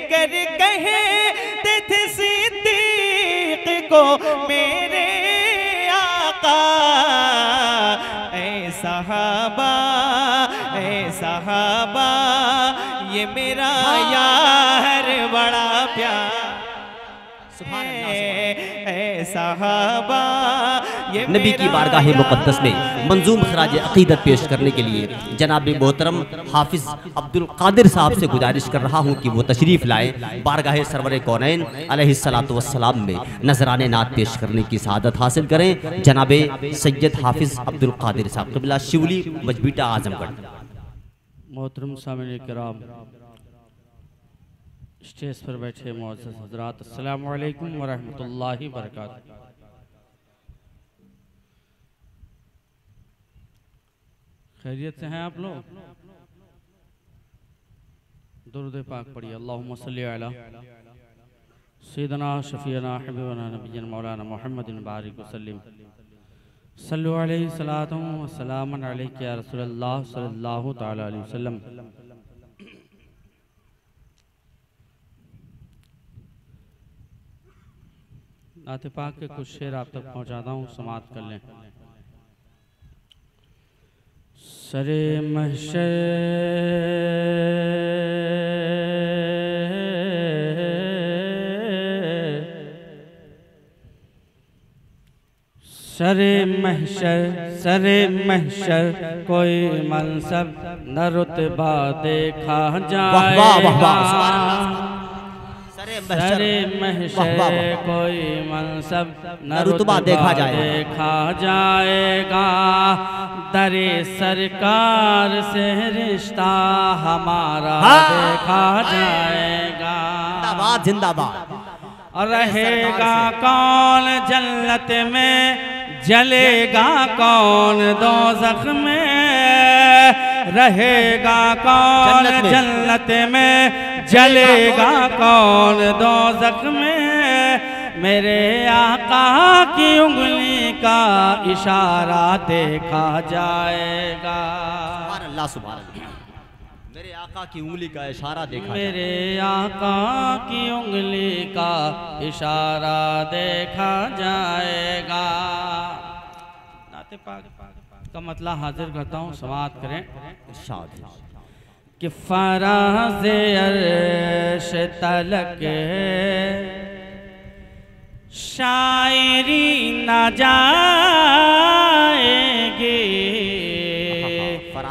कर कहे थे सिद्दीक को मेरे आका। ऐ सहाबा ये मेरा यार बड़ा प्यार। नबी की बारगाह मुक़द्दस में मंजूम खराज अक़ीदत पेश करने के लिए जनाब मोहतरम हाफिज़ अब्दुल कादिर साहब से गुजारिश कर रहा हूँ कि वो तशरीफ़ लाएँ बारगाह सरवर कौनैन अलैहिस्सलातु वस्सलाम में नजराने नात पेश करने की सआदत हासिल करें। जनाब सैयद हाफिज़ अब्दुल कादिर साहब क़िबला शिवली मजबीटा आज़मगढ़। मोहतरम सामईन किराम, स्टेज पर बैठे मुअज़्ज़ज़ हज़रात, अस्सलामु अलैकुम व रहमतुल्लाहि व बरकातहू। खैरियत से हैं आप लोग? दुरूद पाक पढ़िए। अल्लाहुम्मा सल्ली अला सय्यिदना शफीअना हबीबना नबिय्यना मौलाना मुहम्मदिन बारिक वसल्लिम। सल्लु अलैहि सलातु व सलामुन अलैका या रसूलल्लाह सल्लल्लाहु तआला अलैहि वसल्लम। नाते पाक के कुछ शेर आप तक पहुँचाता हूँ, समाअत कर लें। सरे महशर सरे महशर कोई मनसब न रुतबा देखा जाएगा। सरे महशर कोई मनसब न रुतबा देखा जाएगा। दरे सरकार से रिश्ता हमारा देखा जाएगा। जिंदाबाद जिंदाबाद। और रहेगा कौन जन्नत में, जलेगा कौन दोज़ख में। रहेगा कौन जन्नत में, जलेगा कौन दोज़ख में। मेरे आका की उंगली का इशारा देखा जाएगा। सुभान अल्लाह सुभान अल्लाह। मेरे आका की उंगली का इशारा देखा, मेरे आका की उंगली का इशारा देखा जाएगा। नाते पाक का मतलब हाजिर करता हूँ, समाअत करें। इरशाद कि फराज़े अर्श तलक शायरी न जाएगी।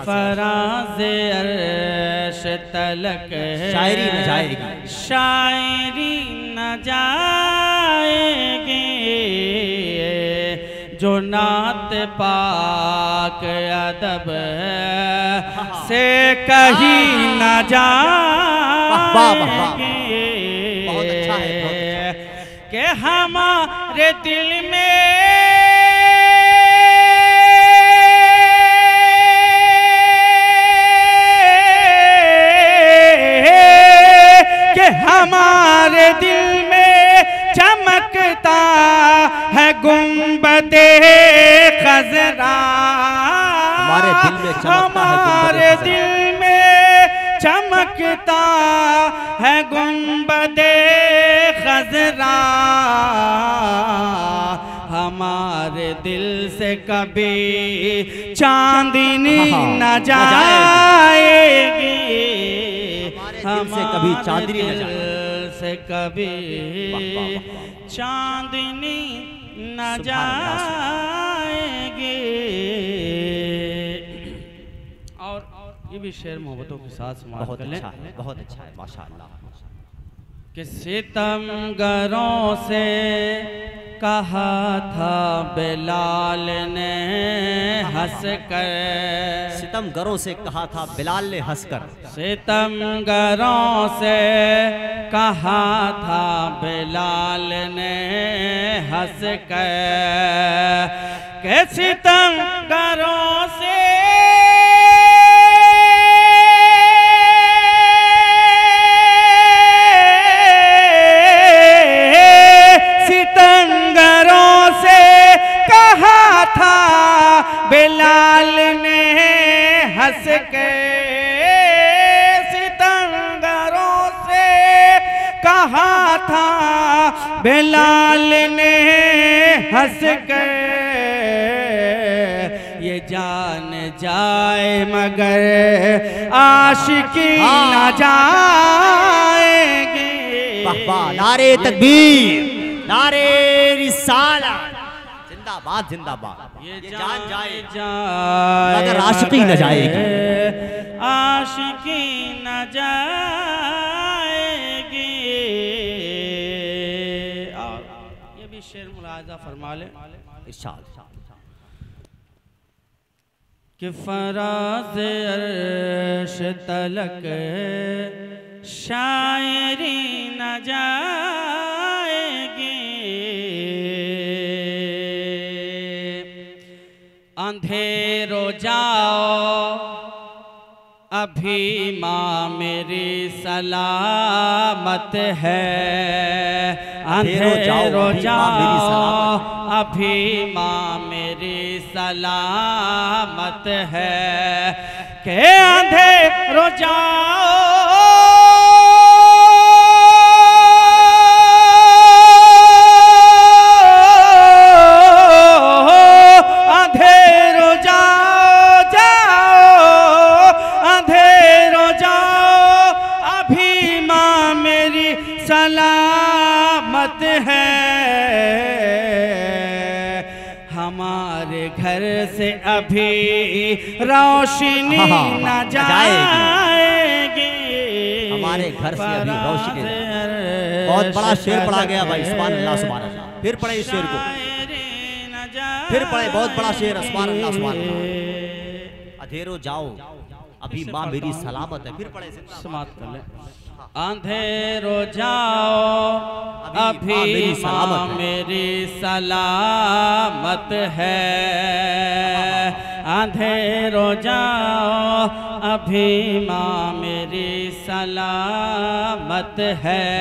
फराज़े अर्श तलक शायरी न जाएगी, शायरी न जाएगी। जो नात पाक अदब से कहीं न जाएगी। बहुत अच्छा है कि हमारे दिल में हमारे दिल में चमकता है गुंबदे खज़रा। हमारे दिल में चमकता है गुंबदे खज़रा। हमारे दिल से कभी चांदनी न जाएगी। हमसे कभी चांदनी न जाएगी, से कभी चांदनी न जाएगी। और ये भी शेर मोहब्बतों के साथ समाप्त कर लें। बहुत अच्छा है माशाअल्लाह। कि सितमगरों से कहा था बिलाल ने हंस कर। सितमगरों से कहा था बिलाल ने हंस कर। सितमगरों से कहा था बिलाल ने हंस कर। कि सितमगरों से बिलाल ने हंस के। सितमगरों से कहा था बिलाल ने हंस कर, ये जान जाए मगर आशिकी न जाएगी। नारे तकबीर, नारे रिसाला, जिंदाबाद जिंदाबाद। ये जान जाए मगर आशिकी न जाएगी, आशिकी न जाएगी। और ये भी शेर मुलाहिजा फरमा ले इरशाद कि फराज़ अर्श तलक शायरी न जाएगी, अंधेरो जाओ अभी माँ मेरी सलामत है, अंधेरो जाओ अभी माँ मेरी सलामत है, के अंधेरो जाओ सलामत है, हमारे घर से अभी रोशनी न जाएगी, हमारे घर से अभी रोशनी। बहुत बड़ा शेर पढ़ा गया भाई, सुभान अल्लाह सुभान अल्लाह। फिर पढ़े इस शेर को, फिर पढ़े, बहुत बड़ा शेर, सुभान अल्लाह सुभान अल्लाह। अंधेरो जाओ अभी माँ मेरी सलामत है, फिर पढ़े समाप्त कर ले। अंधेरो जाओ अभी माँ मेरी सलामत है, अंधेरो जाओ अभी माँ मेरी सलामत है,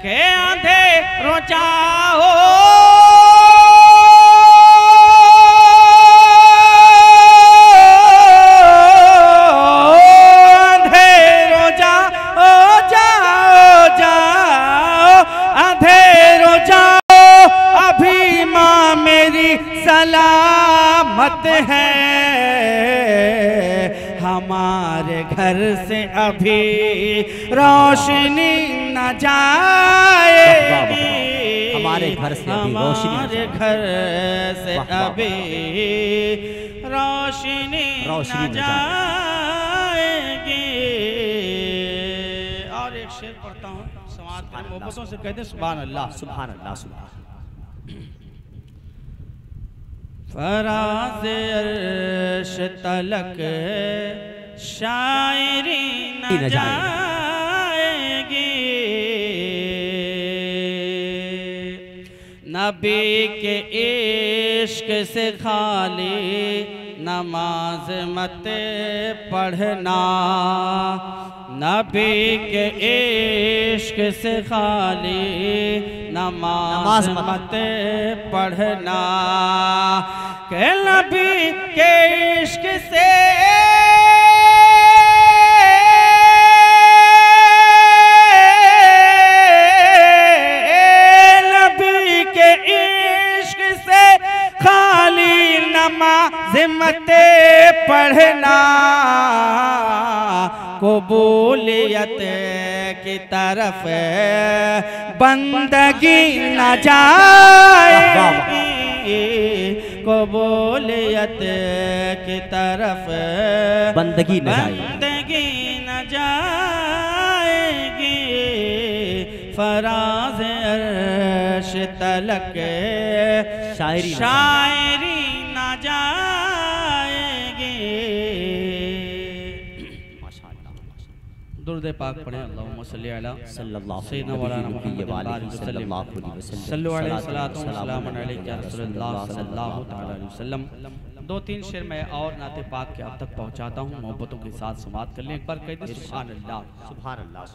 के अंधेरो जाओ सलामत है, हमारे घर से अभी रोशनी न जाएगी, हमारे घर से अभी रोशनी, हमारे घर से अभी रोशनी न जाएगी। और एक शेर पढ़ता हूँ, समाज के मोहब्बतों से कहते सुभान अल्लाह सुभान अल्लाह सुभान। फराज़ अर्श तलक शायरी न जाएगी, नबी के इश्क से खाली नमाज मत पढ़ना, नबी के इश्क से खाली नमाज मत पढ़ना, के नबी के इश्क से नबी के इश्क से खाली नमाज मत पढ़ना, कबूलियत की तरफ बंदगी न जाएगी, कबूलियत की तरफ बंदगी न जाएगी, फराज़ अर्श तलक शायरी न जाएगी। दुरूद पाक पढ़ें, अल्लाहुम्मा सल्ली अला सय्यिदना मौलाना मुहम्मद सल्लल्लाहु अलैहि वसल्लम। दो तीन शेर मैं और नाते पाक के आप तक पहुंचाता हूं, मोहब्बतों के साथ समात कर लें। एक बार कह दें सुभान अल्लाह सुभान अल्लाह।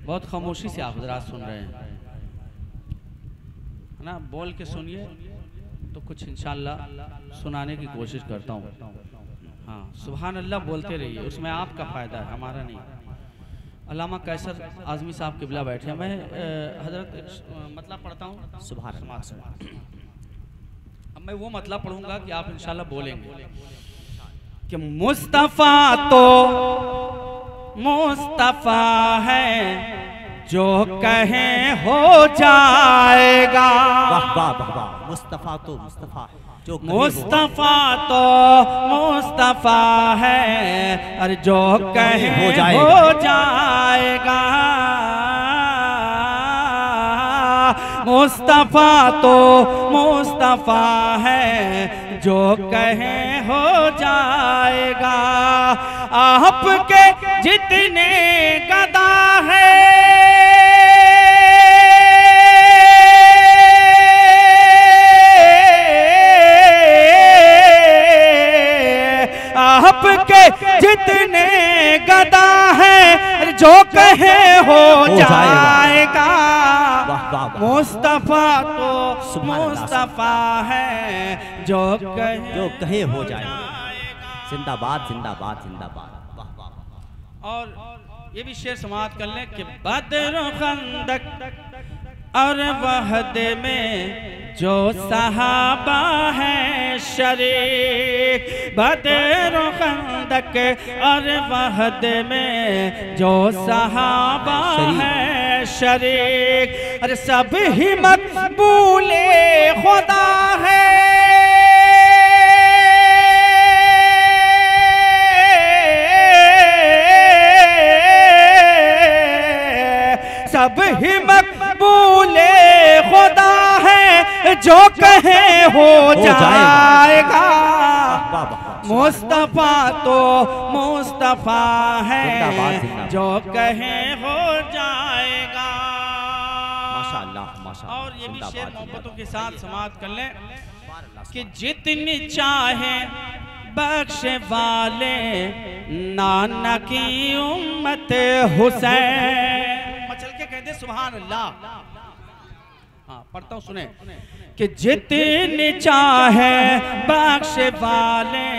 बहुत खामोशी से आप हज़रात सुन रहे हैं, है ना, बोल के सुनिए तो कुछ इंशाअल्लाह सुनाने की कोशिश करता हूँ। हाँ, सुभान अल्लाह बोलते रहिए, उसमें आपका फ़ायदा है, हमारा नहीं। अल्लामा कैसर आज़मी साहब किबला बैठे हैं। मैं हजरत मतलब पढ़ता हूँ। सुभान अल्लाह। अब मैं वो मतलब पढ़ूंगा कि आप इंशाल्लाह बोलेंगे कि मुस्तफ़ा तो मुस्तफ़ा है जो कहे हो जाएगा। वाह वाह वाह वाह। मुस्तफ़ा तो मुस्तफ़ा जो मुस्तफ़ा तो मुस्तफ़ा है और जो कहे हो जाएगा। मुस्तफ़ा तो मुस्तफ़ा है जो कहे हो जाएगा। आपके जितने गदा है आपके जितने गदा है जो कहे हो जाएगा। मुस्तफ़ा तो मुस्तफ़ा है जो कहे हो जाएगा। जिंदाबाद जिंदाबाद जिंदाबाद। वाह वाह। और ये भी शेर समाप्त कर लें कि बद्र खंदक और वहद में जो सहाबा है शरीक। बद्र खंदक और वहद में जो सहाबा है शरीक। अरे सब ही मकबूले खुदा है। सब ही मकबूले खुदा है जो कहे हो जाएगा। मुस्तफ़ा तो मुस्तफ़ा है जो कहे हो जाएगा। माशाअल्लाह माशाअल्लाह। और ये भी शेर मोहब्बतों के साथ समाप्त कर लें कि जितनी चाहे बख्शे वाले नाना की उम्मत हुसैन। चल के कहते सुभान अल्लाह। हाँ पढ़ता हूँ सुने कि जितनी चाहे बख्शे वाले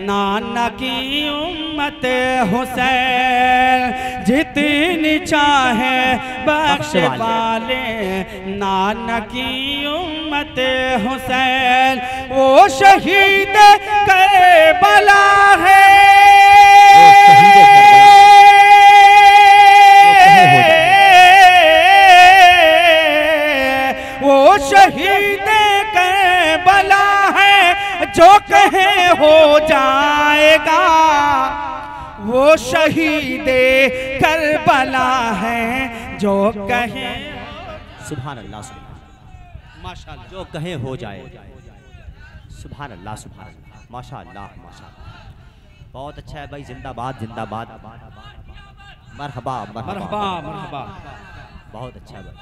नाना की उम्मत हुसैन। जितनी चाहे बख्शे वाले नाना की उम्मत हुसैन। वो शहीद करबला है। वो शहीद करबला है जो कहे हो जाएगा। वो शहीद करबला है जो कहे। सुभान अल्लाह सुभान माशाअल्लाह। जो कहे हो जाए। सुभान अल्लाह सुभान अल्लाह। माशाअल्लाह माशाअल्लाह। बहुत अच्छा है भाई। जिंदाबाद जिंदाबाद। मरहबा मरहबा मरहबा। बहुत अच्छा है भाई।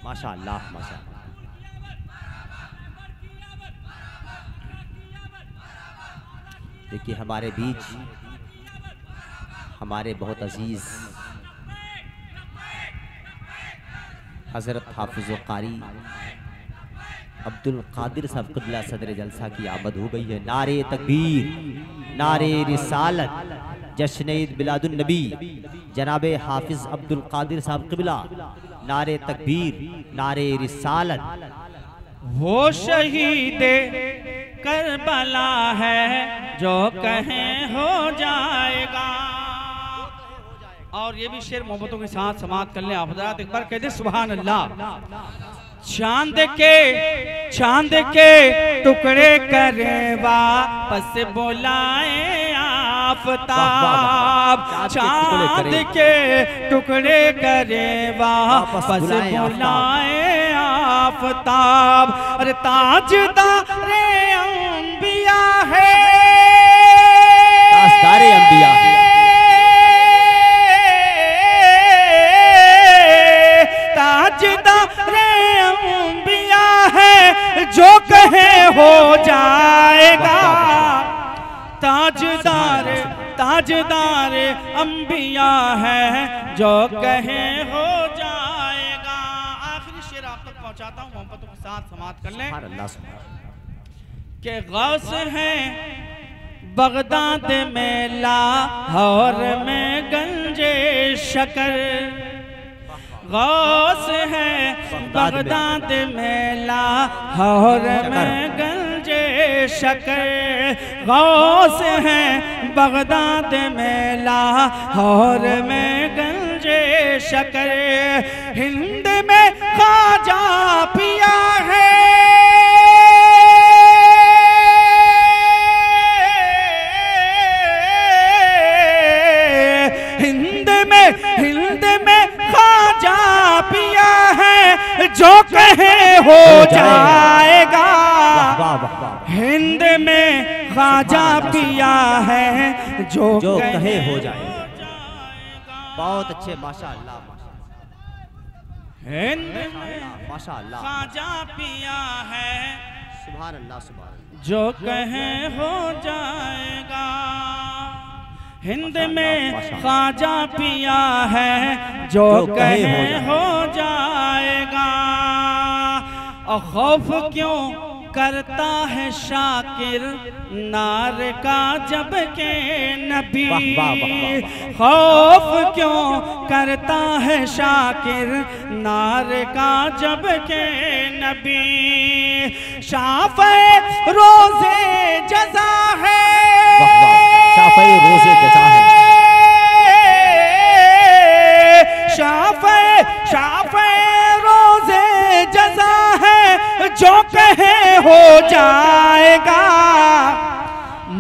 माशाअल्लाह माशाअल्लाह। देखिए हमारे बीच हमारे बहुत अजीज हज़रत हाफिज़ कारी अब्दुल कादिर साहब क़िबला सदर जलसा की आमद हो गई है। नारे तकबीर, नारे रिसालत, जश्न ईद मिलादुन नबी जनाबे हाफिज़ अब्दुल कादिर साहब क़िबला। नारे तकबीर, नारे रिसालत। वो शहीद करबला है जो कहे हो जाएगा। और ये भी शेर मोहब्बतों के साथ समाप्त कर लें आप हज़रात। एक बार कह दे सुभान अल्लाह। चांद के टुकड़े करे वापस बुलाए आफताब। चांद के टुकड़े करे वापस बुलाए आफताब। अरे ताजदारे अंबिया है। ताजदारे अंबिया है। ताजदारे अंबिया है जो कहे हो जाएगा। ताजदार अंबिया है जो कहे हो जाएगा। आखिरी शेर आप तक पहुंचाता हूं, मोहब्बतों के साथ समाप्त कर लें के गौस हैं बगदाद में लाहौर में गंजे शकर, गौस है बगदाद में लाहौर में गंजे शकर, गौस है बगदाद में लाहौर में गंजे शकर, हिंद में ख्वाजा पिया है, हिंद में ख्वाजा पिया है, जो कहे हो जाएगा। हिंद में ख्वाजा पिया है, जो कहे हो जाएगा। बहुत अच्छे, माशाअल्लाह। हिंद में माशाअल्लाह ख्वाजा पिया है, सुभान अल्लाह सुभान अल्लाह। जो कहे हो जाएगा। हिंद में ख्वाजा पिया है, जो कहे हो जाएगा। और खौफ क्यों करता है शाकिर नार का जब के नबी, खौफ क्यों करता है शाकिर नार का जब के नबी। शाफ़े रोज़े जज़ा है, शाफ़े रोज़े जज़ा है, शाफ़े रोज़े जज़ा है, जो कहे हो जाएगा।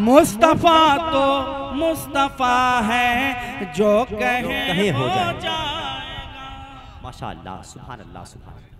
मुस्तफ़ा तो मुस्तफ़ा है, जो कहे हो जाएगा। माशाअल्लाह सुभान अल्लाह सुभान।